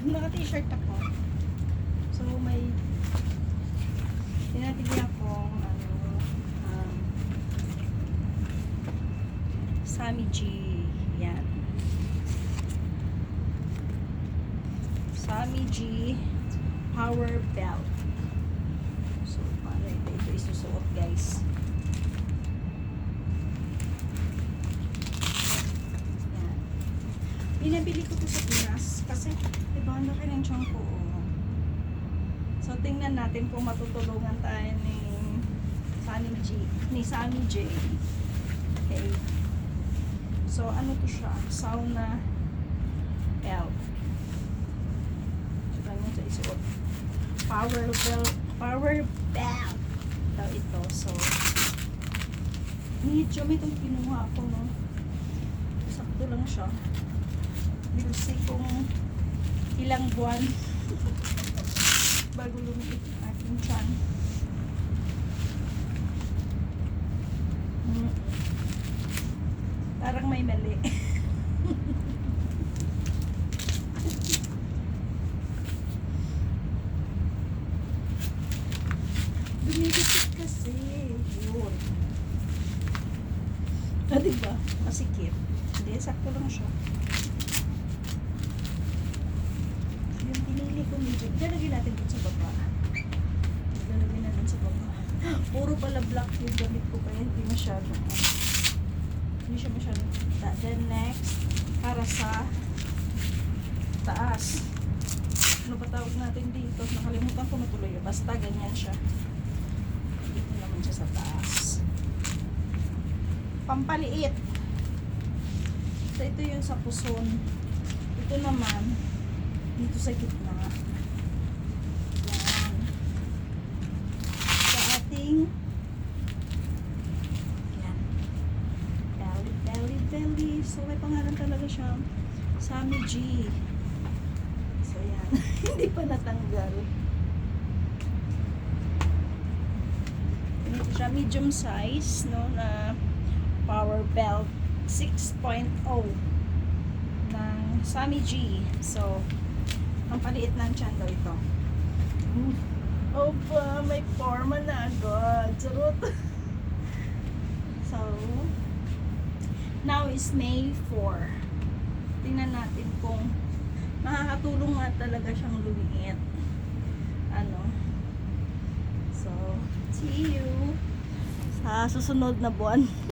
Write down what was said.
Naka-t-shirt ako. So, may tinatili akong Sammy G. Yan. Sammy G Power Belt. So, paano ito isusuot, guys? Yan. Pinabili ko to sa Pinas kasi diba, ang laki ng tiyan ko. So, tingnan natin kung matutulungan tayo ni Sammy J. Okay. So, ano to siya? Sauna L. So, ganyan siya isuot. Power belt. Daw ito. So, medyo may itong kinuha ako, no? Sakto lang siya. Kasi kung ilang buwan bago lumiit ang aking tiyan. Parang may mali. Dumidikit kasi. Yun. Ah, diba? Masikip. Hindi, sakto lang siya. Yung pinili ko medyo. Ilalagay natin dun sa baba. Ilalagay natin sa baba. Puro pala black yung gamit ko kaya hindi masyado. Hindi siya masyado. Then next, para sa taas. Ano ba tawag natin dito? Nakalimutan ko na tuloy. Basta ganyan siya. Dito naman siya sa taas. Pampaliit. So, ito yung sa puson. Ito naman, dito sa gitna. Yan. Sa ating yan. Belly. So, may pangalan talaga siya. Sammy G. So, yan. Hindi pa natanggal. Ito siya, medium size, no, na power belt 6.0 ng Sammy G. So, ang paliit ng tiyan daw ito. Opa, may forma na agad. Charot. So, now is May 4. Tingnan natin kung makakatulong nga talaga siyang lumiit. Ano? So, see you sa susunod na buwan.